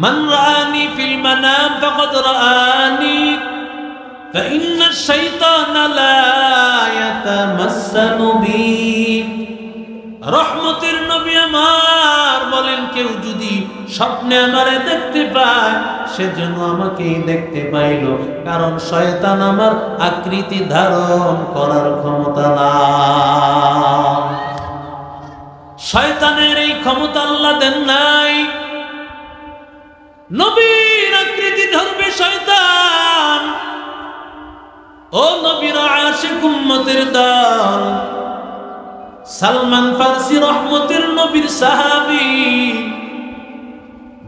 মান রাআনি ফিল মানাম ফাকাদ রাআনি ফাইন্না আশ-শাইতানা লা ইয়াতামাসসালু বি। রহমতের নবী আমার বলেন, কেউ যদি স্বপ্নে আমারে দেখতে পায় সে যেন আমাকেই দেখতে পাইল, কারণ শয়তান আমার আকৃতি ধারণ করার ক্ষমতা নাই। শয়তানের এই ক্ষমতা আল্লাহ দেন নাই। নবীর আকৃতি ধরবে শয়তান। ও নবীর আশিক উম্মতের দল, সালমান ফারসি রহমতের নবীর সাহাবী,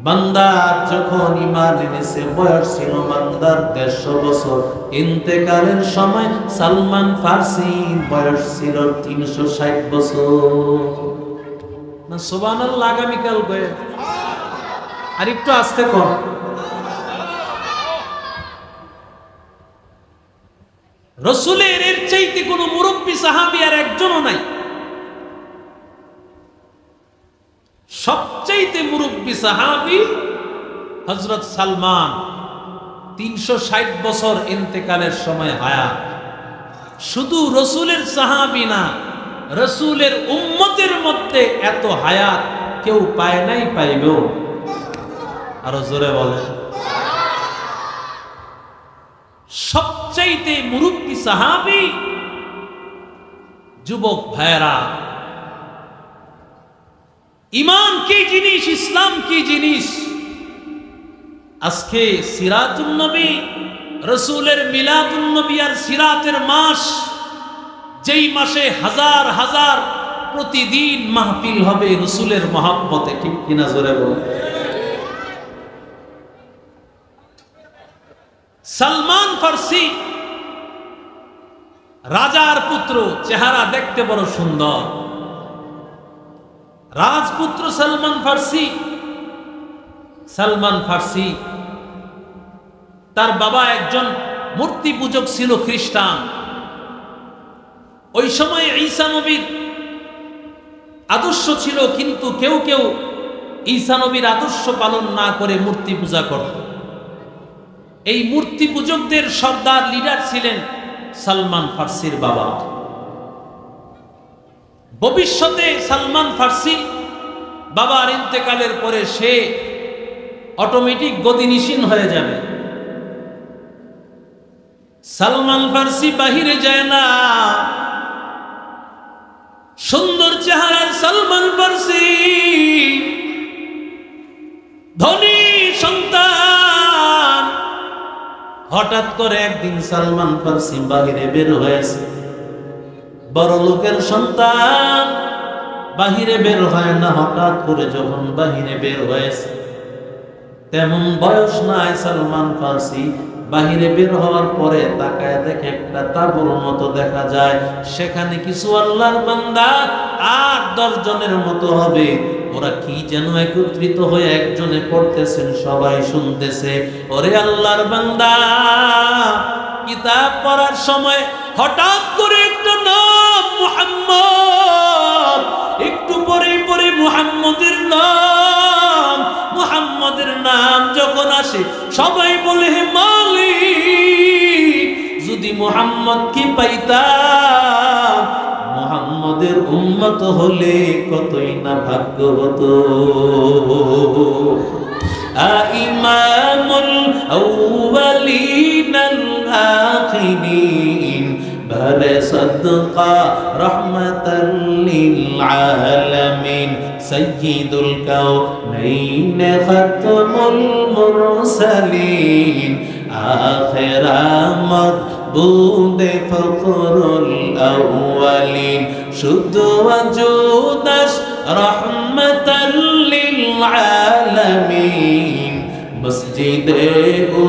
বান্দার যখন ঈমান এনেছে বয়স ছিল বান্দার 150 বছর। ইন্তেকালের সময় সালমান ফারসির বয়স ছিল 360 বছর। না সুবহানাল্লাহ, আগামীকাল কয়ে আর একটু আস্তে কর। রাসূলের এর চাইতে কোন মুরব্বী সাহাবী আর একজনও নাই। সবচাইতে মুরব্বী সাহাবী হযরত সালমান, 360 বছর ইন্তেকালের সময় হায়াত। শুধু রাসূলের সাহাবী না, রাসূলের উম্মতের মধ্যে এত হায়াত কেউ পায় নাই, পাইবেও। আরো জোরে বলে। সবচাইতে মুরব্বী সাহাবী। যুবক ভাইরা, ঈমান কি জিনিস, ইসলাম কি জিনিস, আজকে সিরাতুন নবী, রাসূলের মিলাদুন নবী আর সিরাতের মাস, যেই মাসে হাজার হাজার প্রতিদিন মাহফিল হবে রাসূলের মহব্বতে, ঠিক কিনা জোরে বলুন। সালমান ফারসি রাজার পুত্র, চেহারা দেখতে বড় সুন্দর, রাজপুত্র সালমান ফারসি। সালমান ফারসি তার বাবা একজন মূর্তি পূজক ছিল, খ্রিস্টান। ওই সময় ঈসা নবীর আদর্শ ছিল, কিন্তু কেউ কেউ ঈসা নবীর আদর্শ পালন না করে মূর্তি পূজা করত। এই মূর্তি পূজকদের সর্দার লিডার ছিলেন সালমান ফারসির বাবা। ভবিষ্যতে সালমান ফারসি বাবার ইন্তেকালের পরে সে অটোমেটিক গতিশীল হয়ে যাবে। সালমান ফারসি বাহিরে যায় না। সুন্দর চেহারার সালমান ফারসি, ধনী সন্তান। হঠাৎ করে একদিন সালমান ফারসি বাহিরে বের হয়েছে। বড় লোকের সন্তান বাহিরে বের হয় না, হঠাৎ করে যখন বাহিরে বের হয়েছে, তেমন বয়স নাই সালমান ফারসি। বাহিরে বের হওয়ার পরে তাকায় দেখে একটা তাঁবুর মতো দেখা যায়, সেখানে কিছু আল্লাহর বান্দা 8-10 জনের মতো হবে। ওরা কি যেন একত্রিত হয়ে একজনে পড়তেছেন, সবাই শুনতেছে। ওরে আল্লাহর বান্দা, কিতাব পড়ার সময় হঠাৎ করে একটা নাম মুহাম্মদ, একটু পরে পরে মুহাম্মদের নাম, মুহাম্মদের নাম যখন আসে সবাই বলে, হে মালিক, যদি মুহাম্মদ কি পাইতাম, মুহাম্মদের উম্মত হলে কতই না ভাগ্য হতো। ইমামুল আউয়ালিন আল আখিরিন বারে সাদকা রাহমাতাল লিল আলামিন সাইয়্যিদুল কাউনাইন খাতমুল মুরসালিন আখিরামত বুদে ফখরুল আউয়ালিন শুদ্ধ ওয়াজুদাস রাহমাতাল লিল আলামিন মসজিদে ও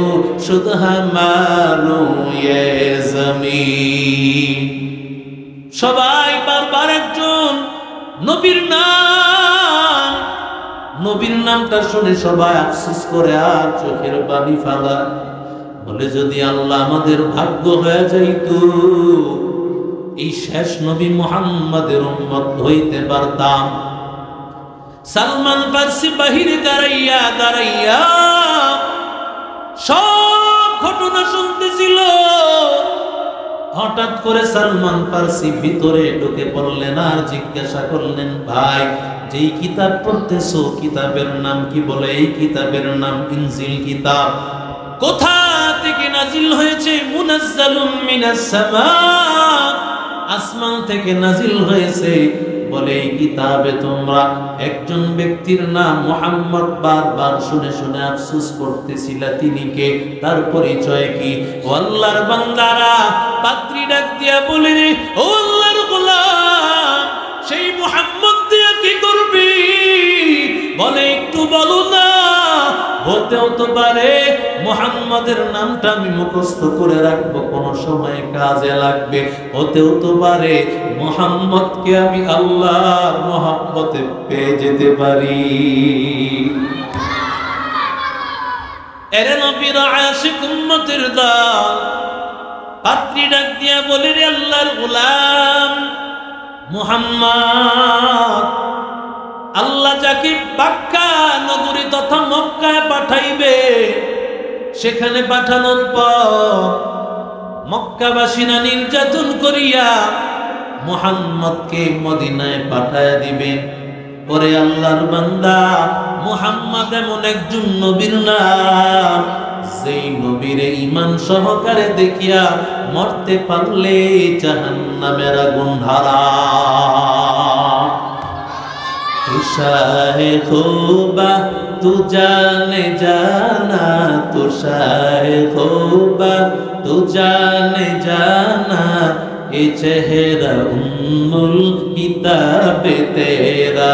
শুদ্ধ হামারু ইয়ে জমিন। সবাই বারবার একজন নবীর নাম, নবীর নামটা শুনে সবাই আফসোস করে আর চোখের পানি ফেলায়, বলে যদি আল্লাহ আমাদের ভাগ্য হয়ে যাইত এই শেষ নবী মুহাম্মাদের উম্মত হইতে পারতাম। সালমান ফার্সি বাহিরে দাঁড়াইয়া দাঁড়াইয়া সব ঘটনা শুনতেছিল। হঠাৎ করে সালমান ফার্সি ভিতরে ঢুকে পড়লেন আর জিজ্ঞাসা করলেন, ভাই যেই কিতাব পড়তেছো কিতাবের নাম কি? বলে এই কিতাবের নাম ইনজিল কিতাব। কোথা থেকে নাজিল হয়েছে? মুনাজ্জালুম মিনাস সামা, আসমান থেকে নাজিল হয়েছে। বলে এই কিতাবে তোমরা একজন ব্যক্তির নাম মুহাম্মদ বারবার শুনে শুনে আফসোস করতেছিলা, তিনি কে? তার পরিচয় কি? ও আল্লাহর বান্দারা, পাত্রী ডাক দিয়া বলে, ও আল্লাহর গোলাম, সেই মুহাম্মদ দিয়া কি করবি? বলে একটু বলো না। হতেও তো পারে মুহাম্মাদের নামটা আমি মুখস্থ করে রাখবো, কোনো সময় কাজে লাগবে। হতেও তো পারে মুহাম্মদকে আমি আল্লাহর মহব্বতে পেয়ে যেতে পারি। এরে নবীর আশিক উম্মতের দল, পাত্রী ডাক দিয়া বলে, রে আল্লাহর গোলাম মুহাম্মদ, আল্লাহ যাকে বাক্কা নগরী তথা মক্কায় পাঠাইবে, সেখানে পাঠানোর পর মক্কাবাসীরা নির্যাতন করিয়া মুহাম্মদকে মদিনায় পাঠায়া দিবেন। পরে আল্লাহর বান্দা মুহাম্মদ এমন একজন নবীর নাম, যেই নবীরে ঈমান সহকারে দেখিয়া মরতে পারলে জাহান্নামের আগুন হারাম। तू शाहे खूबा तू जाने जाना, तू शाहे खूबा तू जाने जाना, ये चेहरा उम्मुल किताब तेरा,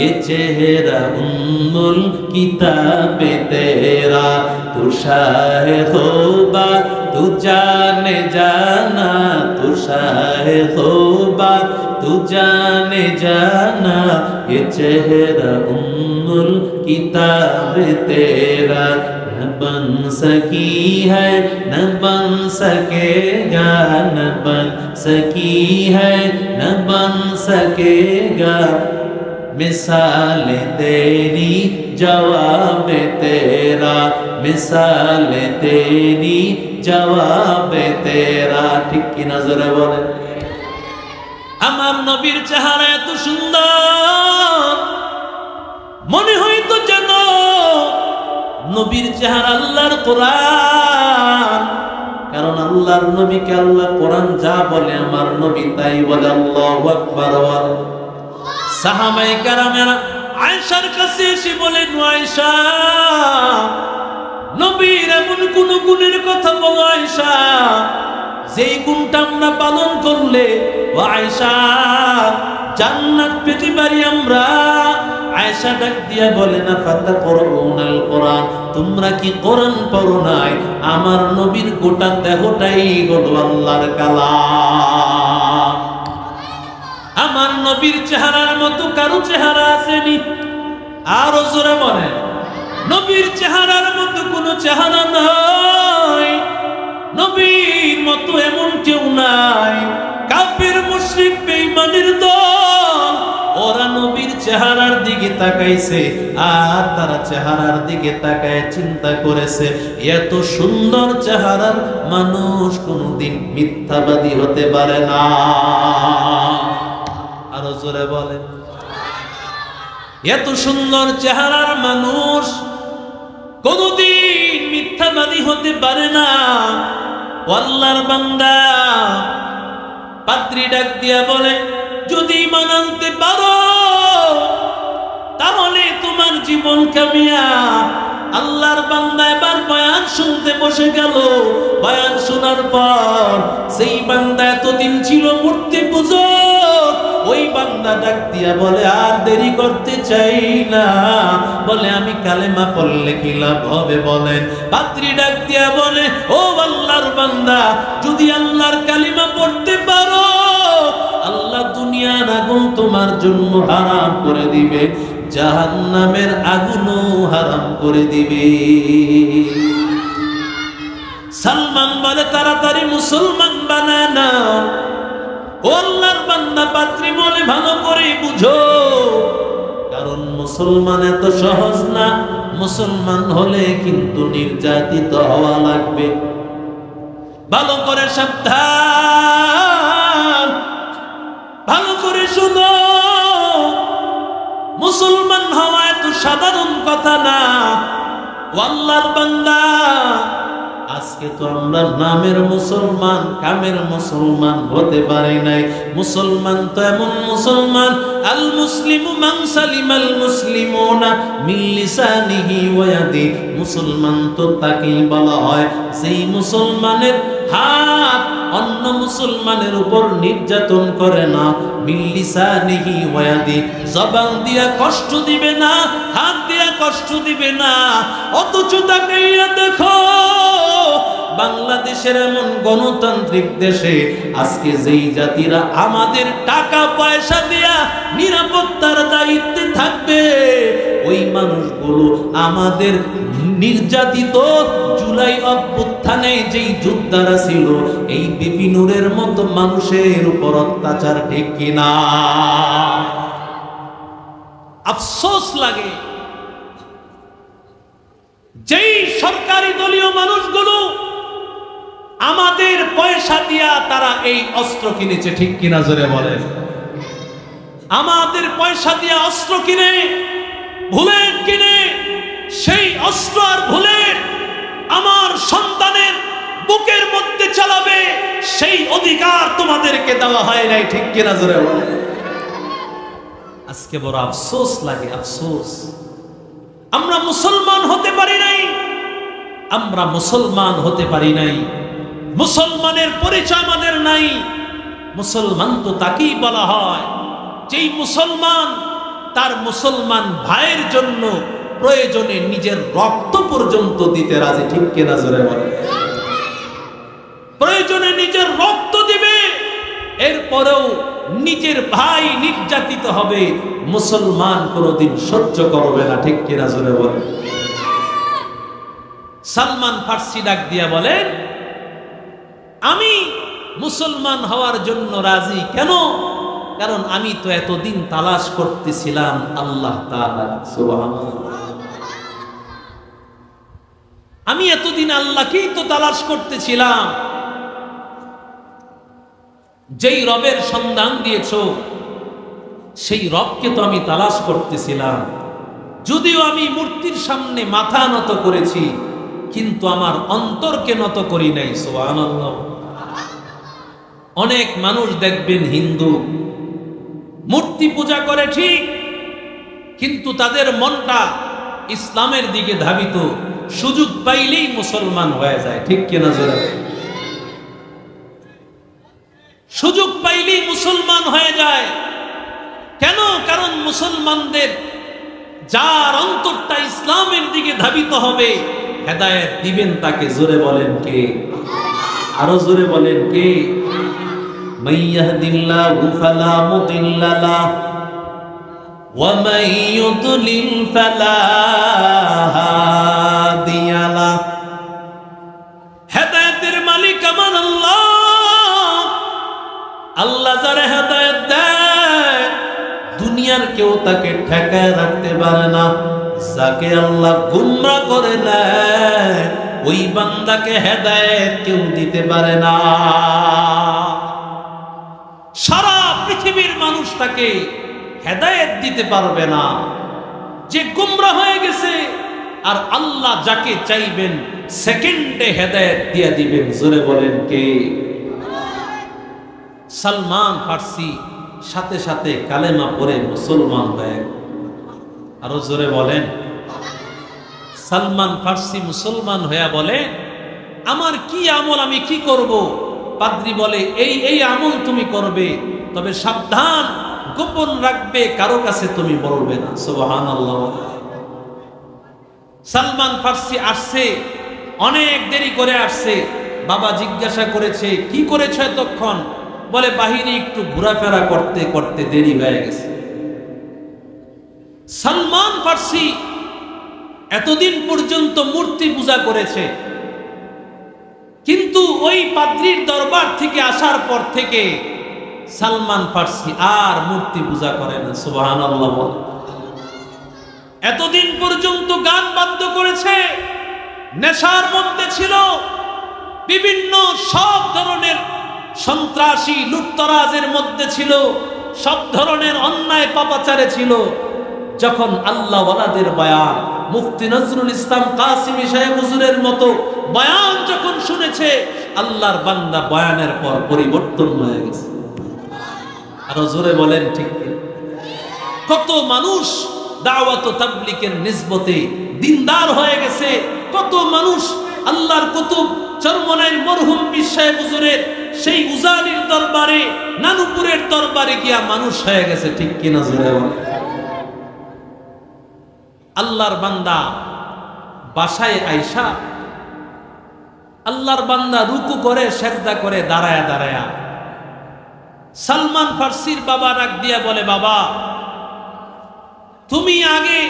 ये चेहरा उम्मुल किताब तेरा, तू शाहे खूबा तू जाने जाना, तू शाहे खूबा तू जाने जाना, ये चेहरा उम्मुल किताब तेरा, न बन सकी है न बन सकेगा, न बन सकी है न बन सकेगा, मिसाल तेरी जवाब तेरा, मिसाल तेरी जवाब तेरा। ठीक की नजर बोले, আমার নবীর চেহারা এত সুন্দর, মনে হইতো যেন নবীর চেহারা আল্লাহর কোরআন। কারণ আল্লাহর নবীকে আল্লাহ কোরআন যা বলে আমার নবী তাই বলে। আল্লাহু আকবার। সাহাবায়ে কেরামেরা আয়েশার কাছে এসে বলেন, আয়েশা, নবীর এমন কোন গুণের কথা বলো আয়েশা, যেই গুণটা আমরা পালন করলে ও আয়েশা জান্নাত পেতে পারি আমরা। আয়েশা ডাক দিয়া বলে, না ফাতাকুরুনাল কোরআন, তোমরা কি কোরআন পড়ো নাই? আমার নবীর গোটা দেহটাই হলো আল্লাহর কালাম। আমার নবীর চেহারার মতো কারো চেহারা আসেনি। আরো জোরে বলেন, নবীর চেহারার মতো কোনো চেহারা নাই, নবীর মতো এমন কেউ নাই। কাফির মুশরিক বেঈমানের দল, ওরা নবীর চেহারার দিকে তাকাইছে আর তারা চেহারার দিকে তাকায় চিন্তা করেছে, এত সুন্দর চেহারার মানুষ কোনদিন মিথ্যাবাদী হতে পারে না। আরো জোরে বলে, এত সুন্দর চেহারার মানুষ কোনদিন মিথ্যাবাদী হতে পারে না। আল্লাহর বান্দা পাত্রী ডাক দিয়া বলে, যদি ঈমান আনতে পারো তাহলে তোমার জীবন কামিয়াব। আল্লাহর বান্দা এবার বয়ান শুনতে বসে গেল। বয়ান শোনার পর সেই বান্দা এতদিন ছিল মূর্তি পূজক, ওই বান্দা ডাক দিয়া বলে, আর দেরি করতে চাই না। বলে, আমি কালেমা পড়লে কি লাভ হবে বলেন? পাত্রী ডাক দিয়া বলে, ও আল্লাহর বান্দা, যদি আল্লাহর কালিমা পড়তে পারো, আল্লাহ দুনিয়ার আগুন তোমার জন্য হারাম করে দিবে, জাহান্নামের আগুনও হারাম করে দিবে। সালমান বলে, তাড়াতাড়ি মুসলমান বানায় না। ও আল্লাহর বান্দা, পাত্রী বলে, ভালো করে বুঝো, কারণ মুসলমান এত সহজ না, মুসলমান হলে কিন্তু নির্যাতিত হওয়া লাগবে। ভালো করে সাবধান, ভালো করে শুনো, মুসলমান হওয়া এত সাধারণ কথা না। আল্লাহর বান্দা, আজকে তো আমরা নামের মুসলমান, কামের মুসলমান হতে পারি নাই। মুসলমান তো এমন মুসলমান, আল মুসলিমু মান সালিমাল মুসলিমুনা মিন লিসানিহি ওয়া ইয়াদি। মুসলমান তো তাকেই বলা হয় যেই মুসলমানের হাত অন্য মুসলমানের উপর নির্যাতন করে না। মিন লিসানিহি ওয়া ইয়াদি, জবান দিয়া কষ্ট দিবে না, হাত দিয়া কষ্ট দিবে না। অথচ তাকাইয়া দেখো বাংলাদেশের এমন গণতান্ত্রিক দেশে আজকে যেই জাতিরা আমাদের টাকা পয়সা দিয়া নিরাপত্তার দায়িত্বে থাকবে, ওই মানুষগুলো আমাদের নির্যাতিত জুলাই অভ্যুত্থানে যেই যোদ্ধারা ছিল, এই বিপি নূরের মতো মানুষের উপর অত্যাচার ঠিক কিনা? আফসোস লাগে যেই সরকারি দলীয় মানুষগুলো আমাদের পয়সা দিয়া তারা এই অস্ত্র কিনেছে, ঠিক কিনা জোরে বলেন? আমাদের পয়সা দিয়া অস্ত্র কিনে, বুলেট কিনে, সেই অস্ত্র আর বুলেট আমার সন্তানের বুকের মধ্যে চালাবে, সেই অধিকার তোমাদেরকে দেওয়া হয় নাই, ঠিক কিনা জোরে বলেন? আজকে বড় আফসোস লাগে, আফসোস। আমরা মুসলমান হতে পারি নাই, আমরা মুসলমান হতে পারি নাই। মুসলমানের পরিচয় আমাদের নাই। মুসলমান তো তাকেই বলা হয় যেই মুসলমান তার মুসলমান ভাইয়ের জন্য প্রয়োজনে নিজের রক্ত পর্যন্ত দিতে রাজি, ঠিক কিনা জোরে বলে? প্রয়োজনে নিজের রক্ত দিবে, এরপরেও নিজের ভাই নির্যাতিত হবে, মুসলমান কোনদিন সহ্য করবে না, ঠিক কিনা জোরে বলে? সালমান ফার্সি ডাক দিয়া বলেন, আমি মুসলমান হওয়ার জন্য রাজি। কেন? কারণ আমি তো এতদিন তালাশ করতেছিলাম আল্লাহ তাআলা। সুবহানাল্লাহ। আমি এতদিন আল্লাহকেই তো তালাশ করতেছিলাম। যেই রবের সন্ধান দিয়েছো সেই রবকে তো আমি তালাশ করতেছিলাম। যদিও আমি মূর্তির সামনে মাথা নত করেছি, কিন্তু আমার অন্তরকে নত করি নাই। সুবহানাল্লাহ। অনেক মানুষ দেখবেন হিন্দু, মূর্তি পূজা করে ঠিক, কিন্তু তাদের মনটা ইসলামের দিকে ধাবিত। সুযোগ পাইলেই মুসলমান হয়ে যায়, ঠিক কিনা জোরে? সুযোগ পাইলেই মুসলমান হয়ে যায়। কেন? কারণ মুসলমানদের যার অন্তরটা ইসলামের দিকে ধাবিত হবে, হেদায়েত দিবেন তাকে। জোরে বলেন কে? আরো জোরে বলেন কে? মান ইয়াহদিল্লাহু ফালা মুদিল্লা লাহু ওয়া মান ইউদ্লিল ফালা হাদিয়া লাহু। হেদায়েতের মালিক আমার আল্লাহ। আল্লাহ যারা হেদায়েত দেয়, দুনিয়ার কেউ তাকে ঠেকায় রাখতে পারে না। যাকে আল্লাহ গুমরা করে নেয়, ওই বান্দাকে হেদায়েত কেউ দিতে পারে না। সারা পৃথিবীর মানুষ তাকে হেদায়েত দিতে পারবে না। যে গুমরা হয়ে গেছে, আর আল্লাহ যাকে চাইবেন সেকেন্ডে হেদায়েত দিয়ে দিবেন। জোরে বলেন কে? সালমান ফার্সি সাথে সাথে কালেমা পড়ে মুসলমান হয়ে। আরো জোরে বলেন। সালমান ফার্সি মুসলমান হয়ে বলে, আমার কি আমল, আমি কি করব? পাদ্রী বলে, এই এই আমল তুমি করবে, তবে সাবধান, গোপন রাখবে, কারো কাছে তুমি বলবে না। সুবহানাল্লাহ। সালমান ফার্সি আসছে, অনেক দেরি করে আসছে। বাবা জিজ্ঞাসা করেছে, কি করেছ এতক্ষণ? বলে, বাহিরে একটু ঘোরাফেরা করতে করতে দেরি হয়ে গেছে। সালমান ফার্সি এতদিন পর্যন্ত মূর্তি পূজা করেছে, কিন্তু ওই পাদ্রীর দরবার থেকে আসার পর থেকে সালমান ফার্সি আর মূর্তি পূজা করে না। সুবহানাল্লাহ। এতদিন পর্যন্ত গান বাদ্য করেছে, নেশার মধ্যে ছিল, বিভিন্ন সব ধরনের সন্ত্রাসী লুটতরাজের মধ্যে ছিল, সব ধরনের অন্যায় পাপাচারে ছিল। যখন আল্লাহ ওয়ালাদের বয়ান, মুফতি নজরুল ইসলাম কাসিমি সাহেব হুজুরের মতো বয়ান যখন শুনেছে, আল্লাহর বান্দা বয়ানের পর পরিবর্তন হয়ে গেছে। আরো জোরে বলেন ঠিক কি? কত মানুষ দাওয়াত ও তাবলীগের নিসবতে দিনদার হয়ে গেছে, কত মানুষ আল্লাহর কুতুব চরমনাইর মরহুম পীর সাহেব হুজুরের সেই উজানির দরবারে, নানুপুরের দরবারে গিয়া মানুষ হয়ে গেছে, ঠিক কিনা জোরে বলেন? আল্লাহর বান্দা বাসায় আইসা আল্লাহর বান্দা রুকু করে সেজদা করে দাঁড়ায়া দাঁড়ায়া সালমান ফার্সির বাবা ডাক দিয়া বলে, বাবা তুমি আগে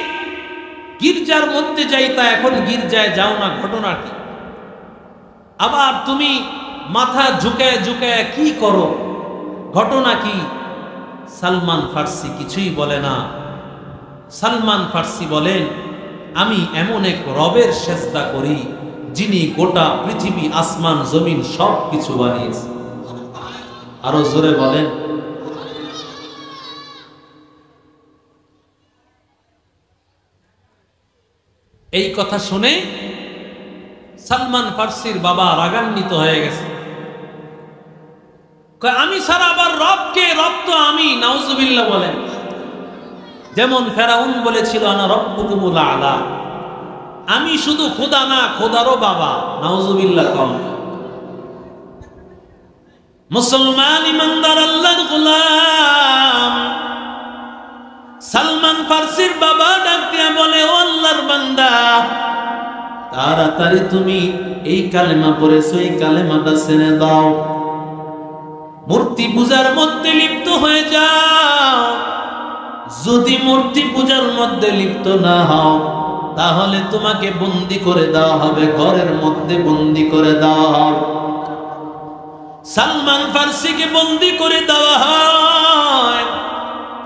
গির্জার মধ্যে যাইতা, এখন গির্জায় যাও না, ঘটনা কি? আবার তুমি মাথা ঝুঁকায় ঝুঁকায় কি করো, ঘটনা কি? সালমান ফার্সি কিছুই বলে না। সালমান ফার্সি বলেন, আমি এমন এক রবের সেজদা করি যিনি গোটা পৃথিবী আসমান জমিন সব কিছু বানিয়েছে। আরো জোরে বলেন। এই কথা শুনে সালমান ফার্সির বাবা রাগান্বিত হয়ে গেছে। আমি সারা আবার রবকে, রব তো আমি, নাউজুবিল্লাহ বলেন। যেমন ফেরাউন বলেছিল, আনা রব্বুকুমুল আলা, আমি শুধু খোদা না, খোদারও বাবা, নাউজুবিল্লাহ কম। মুসলমান ইমানদার আল্লাহর গোলাম সালমান ফার্সির বাবা ডাক দিয়া বলে, ও আল্লাহর বান্দা, তাড়াতাড়ি তুমি এই কালেমা পড়েছো, এই কালেমাটা ছেড়ে দাও, মূর্তি পূজার মধ্যে লিপ্ত হয়ে যাও। যদি মূর্তি পূজার মধ্যে লিপ্ত না হও, তাহলে তোমাকে বন্দী করে দেওয়া হবে, ঘরের মধ্যে বন্দী করে দেওয়া হবে। সালমান ফার্সিকে বন্দী করে দেওয়া হয়,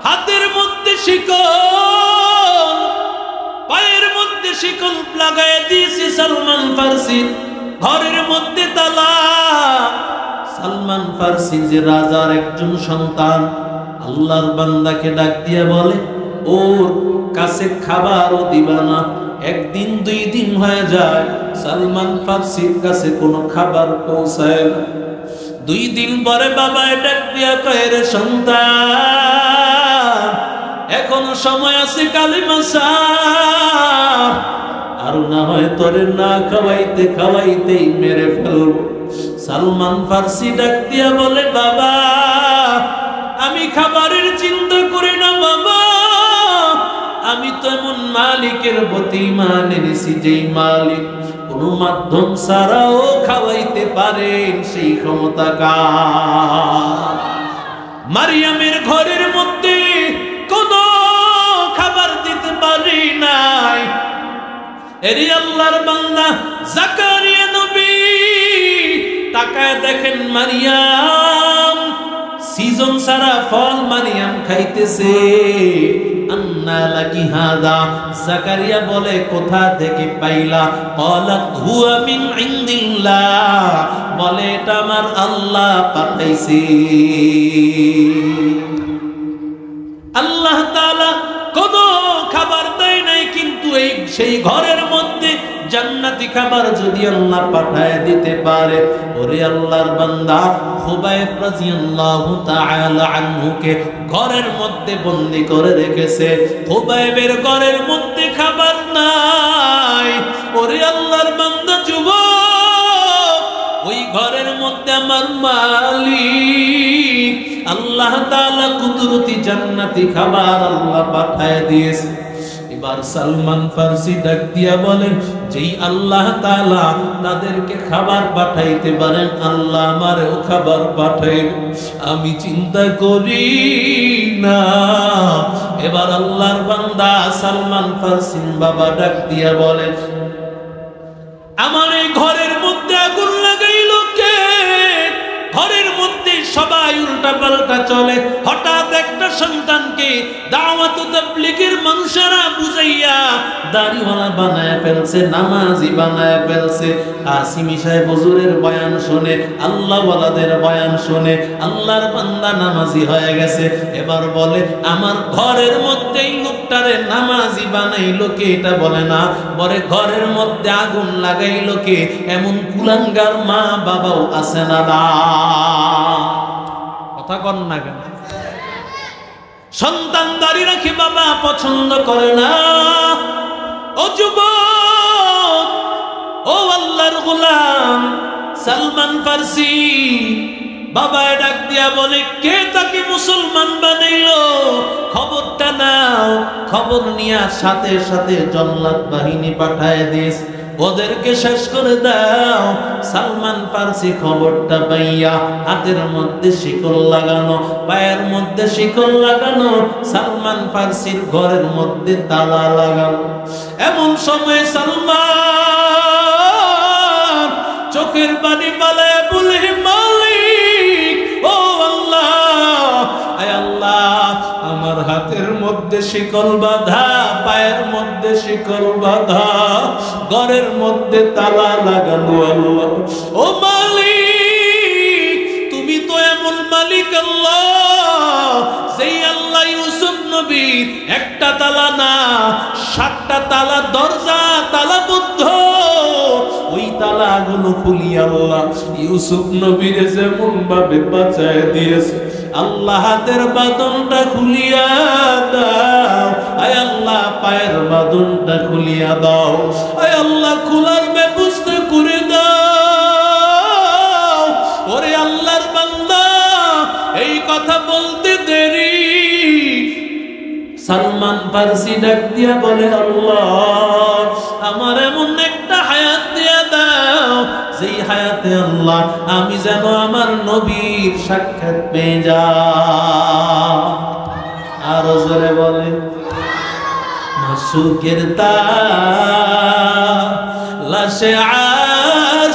হাতের মধ্যে শিকল, পায়ের মধ্যে শিকল লাগায় দিয়েছে সালমান ফার্সি, ঘরের মধ্যে তালা। সালমান ফার্সি যে রাজার একজন সন্তান, আল্লাহর বান্দাকে ডাক দিয়া বলে, ওর কাছে খাবারও দিবা না। একদিন দুই দিন হয়ে যায়, সালমান ফার্সির কাছে কোনো খাবার পৌঁছায় না। 2 দিন পরে বাবায় ডাক দিয়া কয়, রে সন্তান, এখনো সময় আছে, কালিমা সাহ, আর না হয় তোরে না খাওয়াইতে খাওয়াইতেই মেরে ফেলবো। সালমান ফার্সি ডাক দিয়া বলে, বাবা আমি খাবারের চিন্তা করি না বাবা, আমি তো এমন মালিকের প্রতি ঈমান এনেছি যেই মালিক কোন মাধ্যম ছাড়াও খাওয়াইতে পারেন, সেই ক্ষমতা কার। মারিয়ামের ঘরের মধ্যে কোন খাবার দিতে পারি নাই। এর আল্লাহর বান্দা জাকারিয়া নবী তাকায় দেখেন, মারিয়াম সিজন সারা ফল মারিয়াম খাইতেছে। আন্না লাকি হাদা, জাকারিয়া বলে, কোথা থেকে পাইলা? ক্বালাত হুয়া মিন ইনদিল্লাহ, বলে এটা আমার আল্লাহ পাঠাইছে। আল্লাহ তাআলা কোন খাবার দেয় নাই, কিন্তু এই সেই ঘরের মধ্যে জান্নাতি খাবার যদি আল্লাহ পাঠায় দিতে পারে, ওরে আল্লাহর বান্দা খুবাইব রাদিয়াল্লাহু তাআলা আনহুকে ঘরের মধ্যে বন্দী করে রেখেছে। খুবাইবের ঘরের মধ্যে খাবার নাই। ওরে আল্লাহর বান্দা যুবক, ওই ঘরের মধ্যে আমার মালিক আল্লাহ তাআলা কুদরতি জান্নাতি খাবার আল্লাহ পাঠায় দিয়েছে। এবার সালমান ফার্সি ডাক দিয়া বলেন, যেই আল্লাহ তাআলা তাদেরকে খাবার পাঠাইতে পারেন, আল্লাহ আমারও খাবার পাঠাইল, আমি চিন্তা করি না। এবার আল্লাহর বান্দা সালমান ফার্সি বাবা ডাক দিয়া বলেন, আমার এই ঘরের মধ্যে আগুন লাগাইল কে? ঘরের মধ্যে সবাই উল্টা উল্টাপাল্টা চলে। হঠাৎ একটা সন্তানকে দাওয়াত তাবলীগের মানুষেরা বুঝাইয়া দাড়িওয়ালা বানায় ফেলছে, নামাজি বানায় ফেলছে। আসিমি সাহেব হুজুরের বয়ান শুনে, আল্লাহওয়ালাদের বয়ান শুনে আল্লাহর বান্দা নামাজি হয়ে গেছে। এবার বলে আমার ঘরের মধ্যেই লোকটারে নামাজি বানাইলো কে? এটা বলে না, বলে ঘরের মধ্যে আগুন লাগাইলো কে? এমন কুলাঙ্গার মা বাবাও আছে না? কথা কন না কেন? সন্তান দাড়ি রাখি বাবা পছন্দ করে না। ও যুবক, ও আল্লাহর গোলাম সালমান ফার্সি বাবা ডাক দিয়া বলে, কে তাকে মুসলমান বানাইলো? খবরটা নাও। খবর নিয়ে সাথে সাথে জল্লাদ বাহিনী পাঠায় দিস, ওদেরকে শেষ করে দাও। সালমান ফার্সি খবরটা পাইয়া হাতের মধ্যে শিকল লাগানো, পায়ের মধ্যে শিকল লাগানো, সালমান ফার্সির ঘরের মধ্যে তালা লাগানো। এমন সময় সালমান চোখের পানি পালায় বলে, মালিক ও আল্লাহ, আয় আল্লাহ, আমার হাতের মধ্যে শিকল বাঁধা, পায়ের মধ্যে শিকল বাঁধা, ঘরের মধ্যে তালা লাগানো। আল্লাহ ও মালিক, তুমি তো এমন মালিক আল্লাহ, সেই আল্লাহ ইউসুফ নবীর একটা তালা না 7টা তালা দরজা তালাবদ্ধ, ওই তালাগুলো খুলি আল্লাহ ইউসুফ নবীর যেমন ভাবে বাঁচায় দিয়েছে, আল্লাহ হাতের বাঁধনটা খুলিয়া দাও। আয় আল্লাহ পায়ের বাঁধনটা খুলিয়া দাও। আয় আল্লাহ খোলার ব্যবস্থা করে দাও। ওরে আল্লাহর বান্দা, এই কথা বলতে দেরি সালমান ফার্সি ডাক দিয়া বলে, আল্লাহ আমার এমন একটা হায়াত দিয়া দাও, যেই হায়াতে আল্লাহ আমি যেন আমার নবীর সাক্ষাৎ পেয়ে যাই। আরো জোরে বলে, মাসুকের তালাশে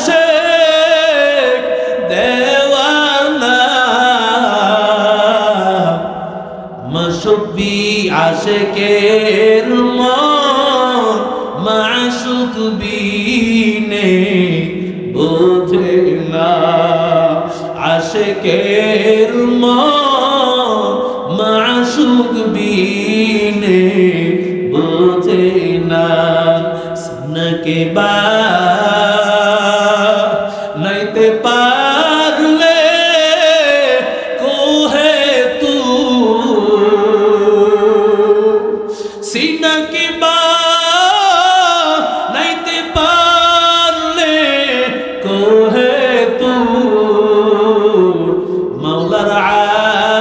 আশিক দেওয়ানা, মাসুবি আশিকের মন মাশুক বিনে বোঝে না, আশিকের মন মাশুক বিনে বোঝে না। সুনকে বা নাইতে পারলে কোহে তু, সিনাকে বা নাইতে পারলে কোহে তু, মাওলার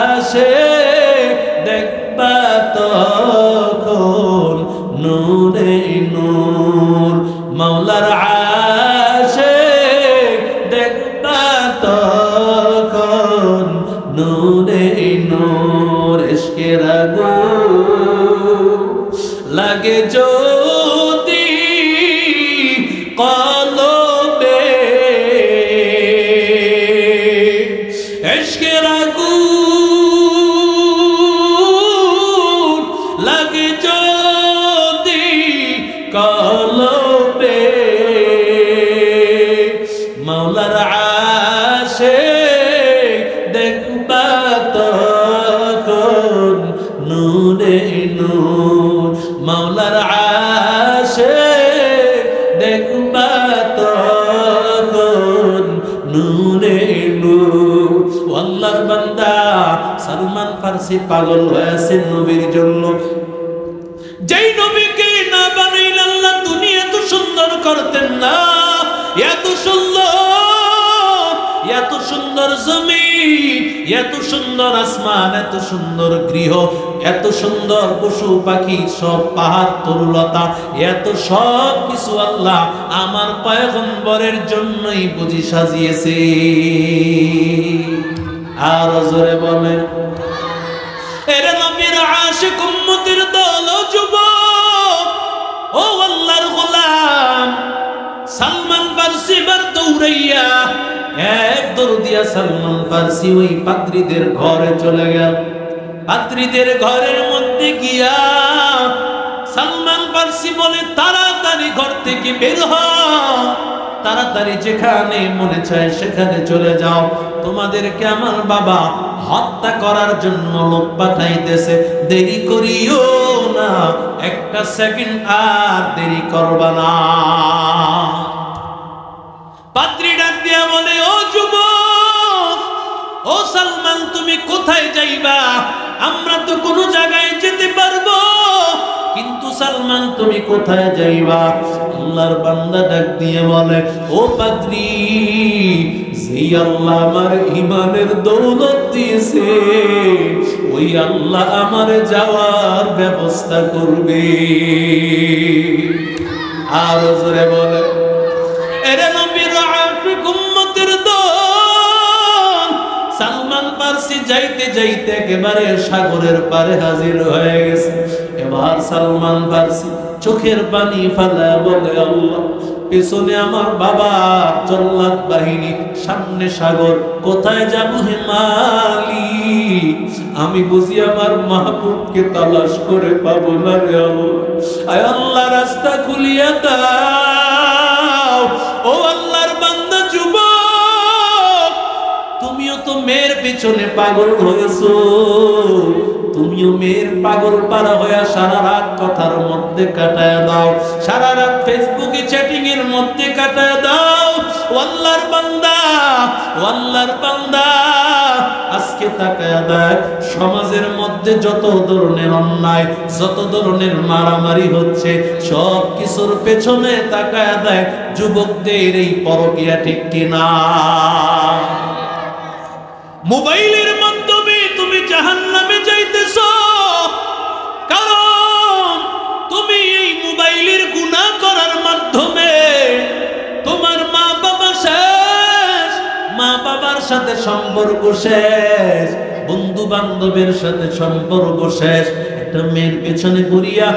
আশিক দেখবা তখন নূরে নূর, মাওলার আশিক দেখবা তখন নূরে নূর। ইশকের আগুন লাগে যদি কলবে, ইশকের আগুন লাগে যদি কলবে, মাওলার আশিক দেখবা তখন নূরে নূর, মাওলার আশিক দেখবা তখন নূরে নূর। আল্লাহর বান্দা সালমান ফার্সি পাগল হয়েছে নবীর জন্য। যেই নবীকে না বানাইলে আল্লাহ দুনিয়া এত সুন্দর করতেন না। এত সুন্দর, এত সুন্দর জমিন, এত সুন্দর আসমান, এত সুন্দর গৃহ, এত সুন্দর পশু পাখি, সব পাহাড় তরুলতা, এত সব কিছু আল্লাহ আমার পয়গম্বরের জন্যই বুঝি সাজিয়েছে। আর জোরে বলেন, এরে নবীর আশিক উম্মতের দল, যুবক ও আল্লাহর গোলাম, সালমান ফার্সি বার দৌড়াইয়া এক দৌড় দিয়া সালমান ফারসি ওই পাদ্রীদের ঘরে চলে গেল। পাদ্রীদের ঘরের মধ্যে গিয়া সালমান ফারসি বলে, তাড়াতাড়ি ঘর থেকে বের হও, তাড়াতাড়ি যেখানে মনে চায় সেখানে চলে যাও, তোমাদেরকে আমার বাবা হত্যা করার জন্য লোক পাঠাইতেছে, দেরি করিও না, একটা সেকেন্ড আর দেরি করবা না। পাদ্রী ডাক দিয়া বলে, ও যুবক, ও সালমান, তুমি কোথায় যাইবা? আমরা তো কোনো জায়গায় যেতে পারবো, কিন্তু সালমান তুমি কোথায় যাইবা? আল্লাহর বান্দা ডাক দিয়ে বলে, ও পাদ্রী, যেই আল্লাহ আমার ইমানের দৌলত দিয়েছে, ওই আল্লাহ আমার যাওয়ার ব্যবস্থা করবে। আর জোরে বলে, এরে নবীর আশিক উম্মতের দল, সালমান ফারসি যাইতে যাইতে একেবারে সাগরের পারে হাজির হয়ে গেছে। এবার সালমান ফারসি চোখের পানি ফেলা বলে, আল্লাহ, পেছনে আমার বাবা জল্লাদ বাহিনী, সামনে সাগর, কোথায় যাব হে মালিক? আমি বুঝি আমার মাহবুবকে তালাশ করে পাবো না রে আল্লাহ, আয় আল্লাহ রাস্তা খুলিয়া দাও। ও আল্লাহর বান্দা যুবক, তুমিও তো মেয়ের পেছনে পাগল হয়েছো, তুমিও মেয়ের পাগল পারা হয়ে সারা রাত কথার মধ্যে কাটায় দাও, সারা রাত ফেসবুকে চ্যাটিং এর মধ্যে কাটায় দাও। আল্লাহর বান্দা, আল্লাহর বান্দা, আজকে তাকায় দেখ, সমাজের মধ্যে যত ধরনের অন্যায়, যত ধরনের মারামারি হচ্ছে, সব কিছুর পেছনে তাকায় দেখ যুবকদের এই পরকীয়া, ঠিক কিনা? মোবাইলের মাধ্যমে তুমি জাহান্নামে যাইতেছো, কারণ তুমি এই মোবাইলের গুনাহ করার মাধ্যমে তোমার মা বাবা শেষ, মা বাবার সাথে সম্পর্ক শেষ, বন্ধু বান্ধবের সাথে সম্পর্ক শেষ। একটা মেয়ের পেছনে ঘুরিয়া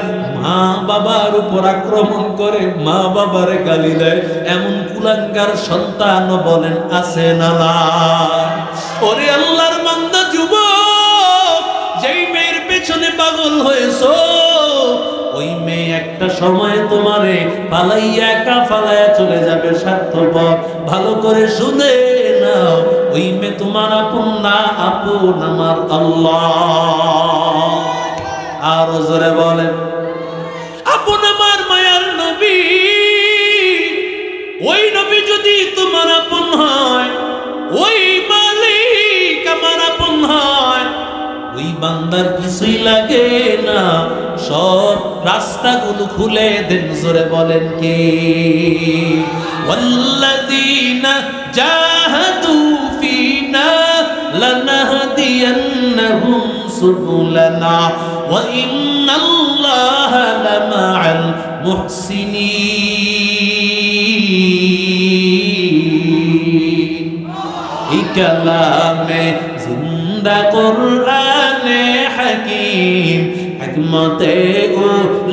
মা বাবার উপর আক্রমণ করে, মা বাবারে গালি দেয়, এমন কুলাঙ্গার সন্তান বলেন আছে না? ওরে আল্লাহর বান্দা যুবক, যেই মেয়ের পেছনে পাগল হয়েছো, ওই মেয়ে একটা সময় তোমারে পালাইয়া একা ফালাইয়া চলে যাবে স্বার্থপর। ভালো করে শুনে নাও, ওই মেয়ে তোমার আপন না, আপন আমার আল্লাহ। আর জোরে বলেন, আপন আমার মায়ার নবী। ওই নবী যদি তোমার আপন হয়, ওই মালিক আমার আপন হয়, ওই বান্দার কিছুই লাগে না, সব রাস্তাগুলো খুলে দেন। জোরে বলেন কে? ওয়াল্লাযীনা জাহাদু ফীনা লানাহদিয়ান্নাহুম সুবুলানা ওয়া ইন্নাল্লাহা লামাআল মুহসিনিন। এই কালামে জিন্দা কুরআনে হাকীম, হিকমতে ও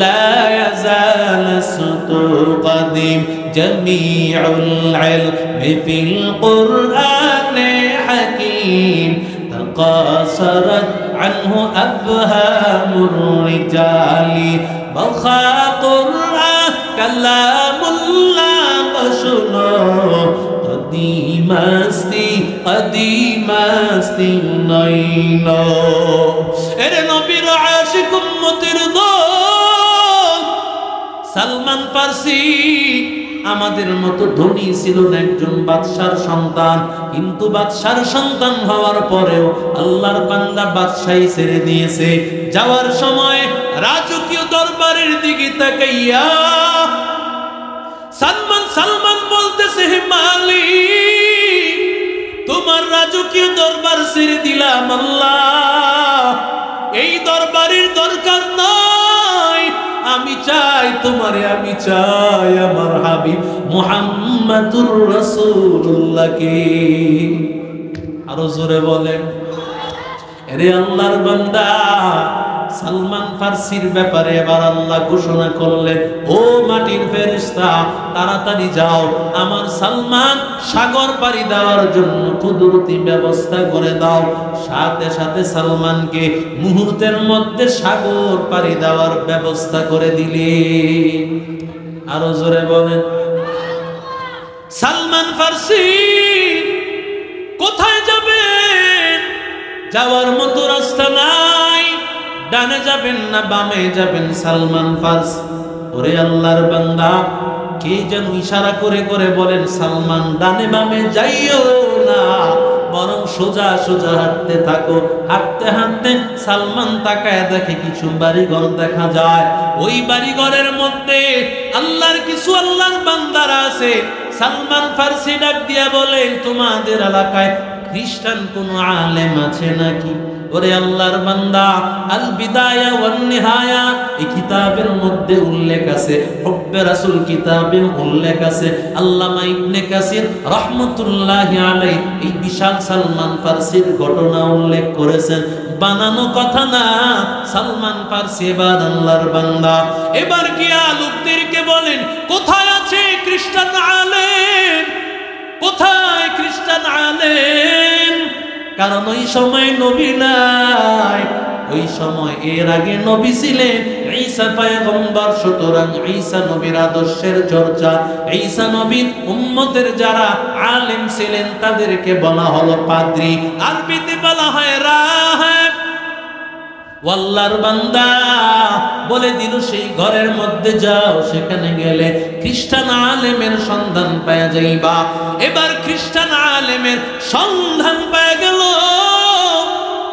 লা ইয়াজাল সুতু কদিম, জামিউল ইলমি ফিল কুরআনে হাকীম, তাকাসারাত আনহু আফহামুর রিজালি, বাখা কুরআন কালামুল্লাহ বশুনো, কদিমাস্তি কদিমাস্তি নইন। এর নবীর আশিক উম্মতের দল, সালমান ফারসি আমাদের মতো ধনী ছিল না, একজন বাদশার সন্তান, কিন্তু বাদশার সন্তান হওয়ার পরেও আল্লাহর বান্দা বাদশাহী ছেড়ে দিয়েছে। যাওয়ার সময় রাজকীয় দরবারের দিকে তাকাইয়া সালমান বলতেছে, হে মালিক, তোমার রাজকীয় দরবার ছেড়ে দিলাম আল্লাহ, এই দরবারের দরকার নাই, আমি চাই তোমারে, আমি চাই আমার হাবিব মুহাম্মাদুর রাসূলুল্লাহকে। আরো জোরে বলেন। আরে আল্লাহর বান্দা, সালমান ফারসির ব্যাপারে এবার আল্লাহ ঘোষণা করলেন, ও মাটির ফেরেশতা, তাড়াতাড়ি যাও, আমার সালমান সাগর পাড়ি দেওয়ার জন্য কুদরতি ব্যবস্থা করে দাও। সাথে সাথে সালমানকে মুহূর্তের মধ্যে সাগর পাড়ি দেওয়ার ব্যবস্থা করে দিলেন। আরো জোরে বলেন। সালমান ফারসি কোথায় যাবেন? যাওয়ার মতো রাস্তা নাই, ডানে যাবেন না বামে যাবেন। সালমান ফারসি, ওরে আল্লাহর বান্দা, কে যেন ইশারা করে করে বলেন, সালমান ডানে বামে যাইও না, বরং সোজা সোজা হাঁটতে থাকো। হাঁটতে হাঁটতে সালমান তাকায় দেখে কিছু বাড়িঘর দেখা যায়। ওই বাড়িঘরের মধ্যে আল্লাহর কিছু আল্লাহর বান্দারা আছে। সালমান ফারসি ডাক দিয়া বলেন, তোমাদের এলাকায় খ্রিস্টান কোন আলেম আছে নাকি? ওরে আল্লাহর বান্দা, আল বিদায়া ওয়ান নিহায়া এই কিতাবের মধ্যে উল্লেখ আছে, হুব্বে রাসূল কিতাবে উল্লেখ আছে। আল্লামা ইবনে কাসির রাহমাতুল্লাহি আলাইহি এই বিশাল সালমান ফারসির ঘটনা উল্লেখ করেছেন, বানানো কথা না। সালমান ফারসি এবার আল্লাহর বান্দা এবার গিয়া লোকদেরকে বলেন, কোথায় আছে খ্রিস্টান আলেম? কোথায় খ্রিস্টান আলেম? কারণ ওই সময় নবী নাই, ওই সময় এর আগে নবী ছিলেন ঈসা পয়গম্বর। সুতরাং ঈসা নবীর আদর্শের চর্চা, ঈসা নবীর উম্মতের যারা আলেম ছিলেন তাদেরকে বলা হলো পাদ্রী, আরবিতে বলা হয় রাহেব। আল্লাহর বান্দা বলে দিল, সেই ঘরের মধ্যে যাও, সেখানে গেলে খ্রিস্টান আলেমের সন্ধান পাওয়া যাইবা। এবার খ্রিস্টান আলেমের সন্ধান পাওয়া গেল।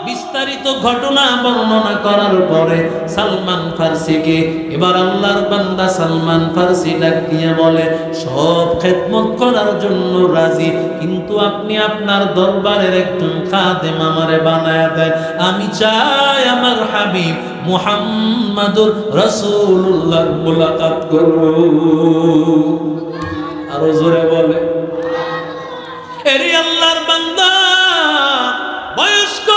বিস্তারিত ঘটনা বর্ণনা করার পরে সালমান ফারসিকে এবার আল্লাহর বান্দা সালমান ফারসি ডাক দিয়ে বলে, সব খেদমত করার জন্য রাজি, কিন্তু আপনি আপনার দরবারের একজন খাদেম আমারে বানায়া দেন। আমি চাই আমার হাবিব মুহাম্মাদুর রাসূলুল্লাহর মুলাকাত করব। আরো জোরে বলে। এরে আল্লাহর বান্দা, বয়স্ক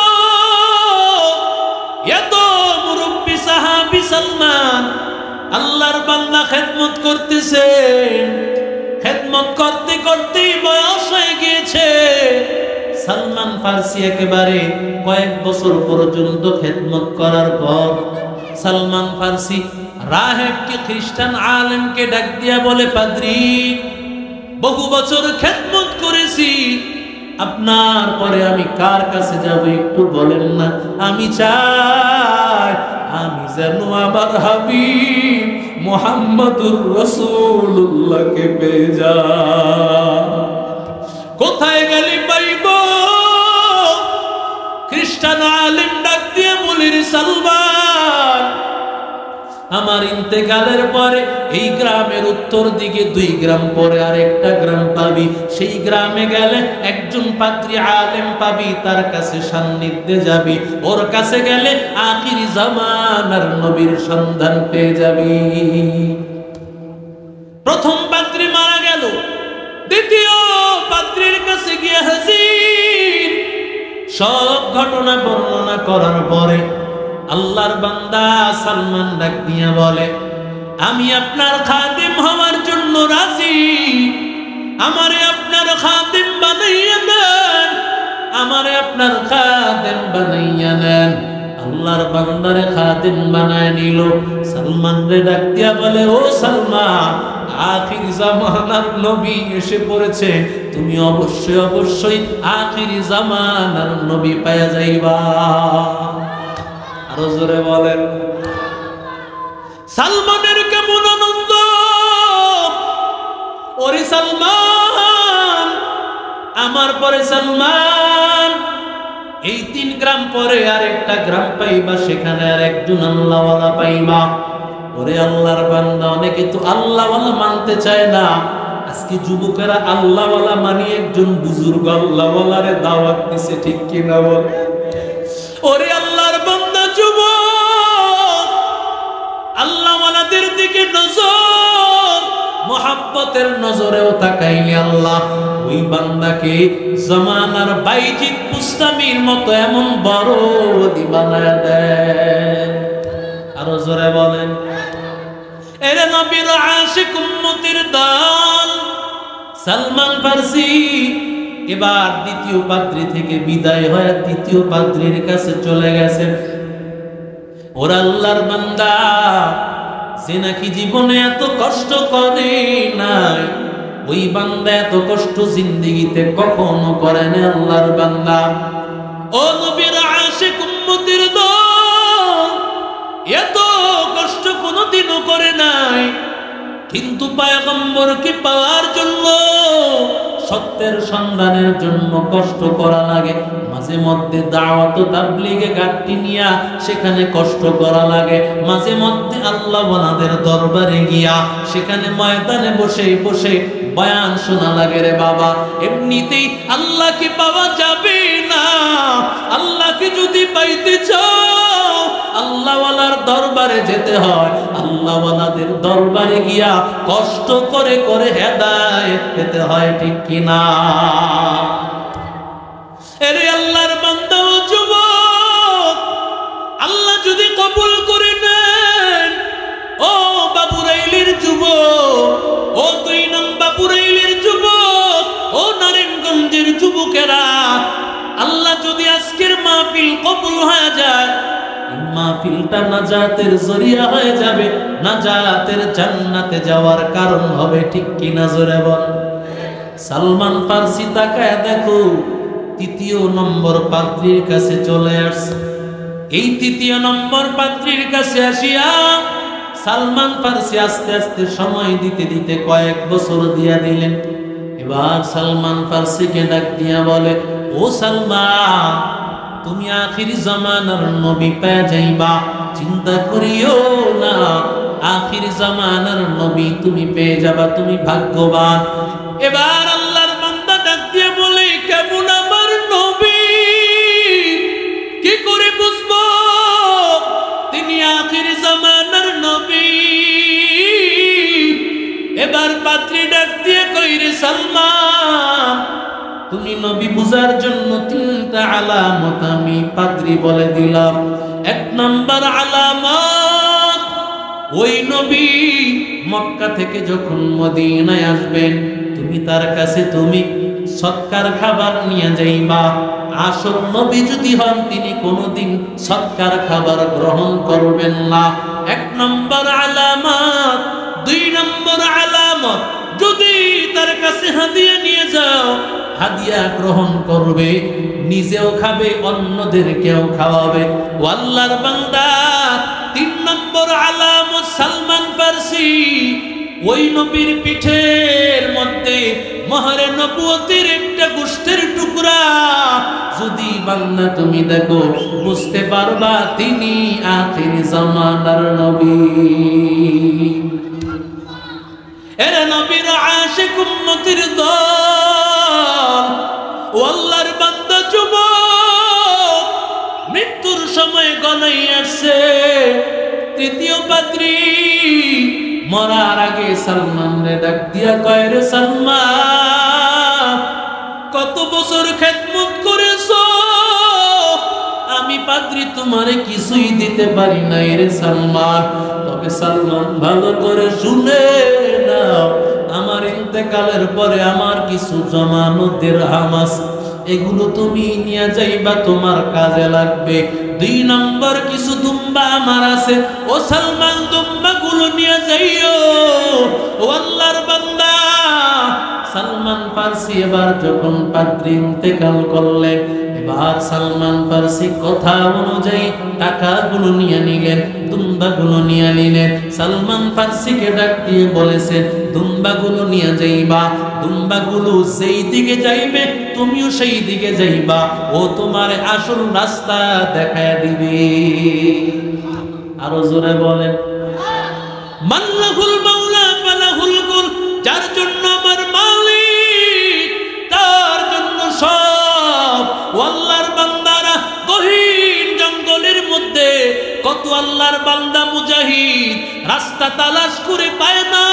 এত মুরব্বী সাহাবী সালমান, আল্লাহর বান্দা খেদমত করতেছেন। খেদমত করতে করতে বয়স হয়ে গিয়েছে। সালমান ফারসি একেবারে কয়েক বছর পর্যন্ত খেদমত করার পর সালমান ফারসি রাহেবকে, খ্রিস্টান আলেমকে ডাক দিয়া বলে, পাদ্রী, বহু বছর খেদমত করেছি, আপনার পরে আমি কার কাছে যাব একটু বলেন না। আমি চাই আমি যেন আমার হাবিব মুহাম্মাদুর রাসূলুল্লাহকে পেয়ে যাই। কোথায় গেলি পাইব? খ্রিস্টান আলেম ডাক দিয়ে বলির, সালমান, আমার ইন্তেকালের পরে এই গ্রামের উত্তর দিকে 2 গ্রাম পরে আরেকটা গ্রাম পাবি। সেই গ্রামে গেলে একজন পাদ্রী আলেম পাবি, তার কাছে সান্নিধ্যে যাবি। ওর কাছে গেলে আখিরি জামানার নবীর সন্ধান পেয়ে যাবি। প্রথম পাদ্রী মারা গেল, দ্বিতীয় পাদ্রীর কাছে গিয়ে হাজির। সব ঘটনা বর্ণনা করার পরে আল্লাহর বান্দা সালমান ডাক দিয়া বলে, আমি আপনার খাদিম হওয়ার জন্য রাজি, আমারে আপনার খাদিম বানাইয়া দেন, আমারে আপনার খাদিম বানাইয়া দেন। আল্লাহর বান্দারে খাদিম বানায় নিল। সালমান রে ডাক দিয়া বলে, ও সালমান, আখির জামানার নবী এসে পড়েছে, তুমি অবশ্যই অবশ্যই আখির জামানার নবী পাওয়া যাইবা। আরো জোরে বলেন। সালমানের কেমন আনন্দ! ওরে সালমান, আমার পরে সালমান, এই 3 গ্রাম পরে আরেকটা গ্রাম পাইবা, সেখানে আর একজন আল্লাহওয়ালা পাইবা। ওরে আল্লাহর বান্দা, অনেকে তো আল্লাহওয়ালা মানতে চায় না। আজকে যুবকেরা আল্লাহওয়ালা মানি একজন বুজুর্গ আল্লাহওয়ালারে দাওয়াত দিছে, ঠিক কিনা বল? ওরে আল্লাহর বান্দা, যুবক আল্লাহওয়ালাদের দিকে নজর, মুহাব্বতের নজরেও তাকাইলে আল্লাহ ওই বান্দাকে জামানার বাইজিদ বুস্তামির মতো এমন বড় বানায় দেয়। আরো জোরে বলেন। এরে নবীর আশিক উম্মতের দল সালমান ফারসি এবার দ্বিতীয় পাত্রী থেকে বিদায় হয়ে তৃতীয় পাত্রীর কাছে চলে গেছে। ওরা আল্লাহর বান্দা যে নাকি জীবনে এত কষ্ট করে নাই, ওই বান্দা এত কষ্ট জিন্দেগিতে কখনো করে না। আল্লাহর বান্দা ও নবীর আশিক উম্মতের দল এত কষ্ট কোনোদিনও করে নাই, কিন্তু পয়গম্বরকে পাওয়ার জন্য সত্যের সন্ধানের জন্য কষ্ট করা লাগে। মাঝে মধ্যে দাওয়াত তাবলীগে গাড়ি নিয়া সেখানে কষ্ট করা লাগে, মাঝে মধ্যে আল্লাহ ওয়ালাদের দরবারে গিয়া সেখানে ময়দানে বসে বসে বয়ান শোনা লাগে। রে বাবা, এমনিতেই আল্লাহকে পাওয়া যাবে না। আল্লাহকে যদি পাইতে চাও আল্লাহ ওয়ালার দরবারে যেতে হয়। আল্লাহ ওয়ালাদের দরবারে গিয়া কষ্ট করে করে হেদায়েত পেতে হয়, ঠিক কিনা? এরে আল্লাহর বান্দা ও যুবক, আল্লাহ যদি কবুল করে নেন, ও বাবুরাইলের যুবক, ও 2 নং বাবুরাইলের যুবক, ও নারায়ণগঞ্জের যুবকেরা, আল্লাহ যদি আজকের মাহফিল কবুল হয়ে যায়, মাহফিলটা নাজাতের জরিয়া হয়ে যাবে, নাজাতের জান্নাতে যাওয়ার কারণ হবে, ঠিক কিনা? জোরে বল। সালমান ফারসি তাকায় দেখো, 3য় নম্বর পাত্রীর কাছে চলে আসছে। এই 3য় নম্বর পাত্রীর কাছে আসিয়া সালমান ফারসি আস্তে আস্তে সময় দিতে দিতে কয়েক বছর দিয়া দিলেন। এবার সালমান ফারসিকে ডাক দিয়া বলে, ও সালমান, তুমি আখির জামানার নবী পেয়ে যাইবা, চিন্তা করিও না। আখির জামানার নবী তুমি পেয়ে যাবা, তুমি ভাগ্যবান। এবার আল্লাহর বান্দা ডাক দিয়ে বলে, কেমন আমার নবী, কি করে বুঝবো তিনি আখির জামানার নবী? এবার পাত্রী ডাক দিয়ে কইরে, সালমান, তুমি নবী বুঝার জন্য 3টা আলামত আমি পাদ্রী বলে দিলাম। 1 নম্বর আলামত, ওই নবী মক্কা থেকে যখন মদিনায় আসবেন, তুমি তার কাছে তুমি সৎকার খাবার নিয়ে যাইবা। আসল নবী যদি হন, তিনি কোনোদিন সৎকার খাবার গ্রহণ করবেন না। 1 নম্বর আলামত। 2 নম্বর আলামত, যদি তার কাছে হাদিয়া নিয়ে যাও, হাদিয়া গ্রহণ করবে, নিজেও খাবে, অন্যদেরকেও খাওয়াবে। ও আল্লাহর বান্দা, 3 নম্বর আলামত, সালমান ফারসি ওই নবীর পিঠের মধ্যে মহরে নবুয়তের একটা গোশতের টুকরা যদি বান্দা তুমি দেখো, বুঝতে পারবা তিনি আখির জামানার নবী। এরা নবীর আশিক উম্মতের দল, ও আল্লাহর বান্দা যুবক, মৃত্যুর সময় গলাই আসছে। 3য় পাত্রী মরার আগে সালমান রে ডাক দিয়া কয়, রে সালমান, কত বছর খেদমত করেছো, আমি পাত্রী তোমারে কিছুই দিতে পারি নাই রে সালমান। তবে সালমান, ভালো করে শুনে নাও, আমার ইন্তেকালের পরে আমার কিছু জমানো দিরহাম আছে, এগুলো তুমি নিয়ে যাইবা, তোমার কাজে লাগবে। 2 নম্বর, কিছু দুম্বা আমার আছে, ও সালমান, দুম্বাগুলো নিয়ে যাইও। ও আল্লাহর বান্দা, সালমান ফারসি এবার যখন পাত্রী ইন্তেকাল করলেন, এবার সালমান ফারসি কথা অনুযায়ী টাকাগুলো নিয়ে নিলেন, দুম্বাগুলো নিয়ে নিলেন। সালমান ফারসিকে ডাক দিয়ে বলেছেন, দুম্বাগুলো নিয়ে যাইবা, দুম্বাগুলো সেই দিকে যাইবে, তুমিও সেই দিকে যাইবা, ও তোমার আসল রাস্তা দেখায় দিবে। আরো জোরে বলেন, মাল্লাহুল মাওলা ফালাহুল কুল, যার জন্য আমার মালিক, তার জন্য সব। আল্লাহর বান্দারা গহীন জঙ্গলের মধ্যে কত আল্লাহর বান্দা মুজাহিদ রাস্তা তালাশ করে পায় না,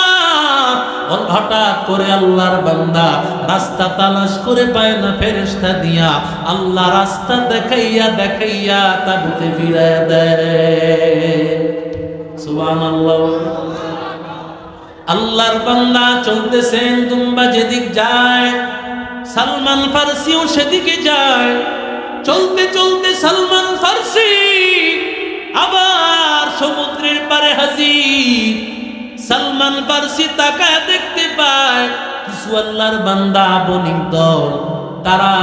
হঠাৎ করে আল্লাহর বান্দা রাস্তা তালাশ করে পায় না, ফেরেশতা দিয়া আল্লাহ রাস্তা দেখাইয়া দেখাইয়া তাবুতে ফিরাইয়া দেয়। সুবহানাল্লাহ। আল্লাহর বান্দা চলতেছেন, দুম্বা যেদিক যায় সালমান ফারসিও সেদিকে যায়। চলতে চলতে সালমান ফারসি আবার সমুদ্রের পারে হাজির। সালমান ফারসি তাকায় দেখতে পায় কিছু আল্লাহর বান্দা বণিক দল, তারা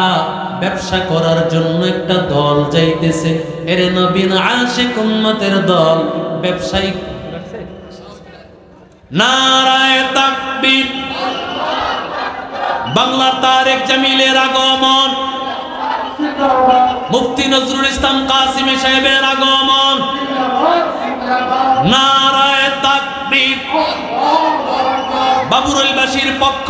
ব্যবসা করার জন্য একটা দল যাইতেছে। এর নবীর আশিক উম্মতের দল ব্যবসায়িক। নারায়ে তাকবীর। বাংলা তারেক জামিলের আগমন, মুফতি নজরুল ইসলাম কাসিমি সাহেবের আগমন। নারায়ে তাকবীর। বাবুরুল বাশির পক্ষ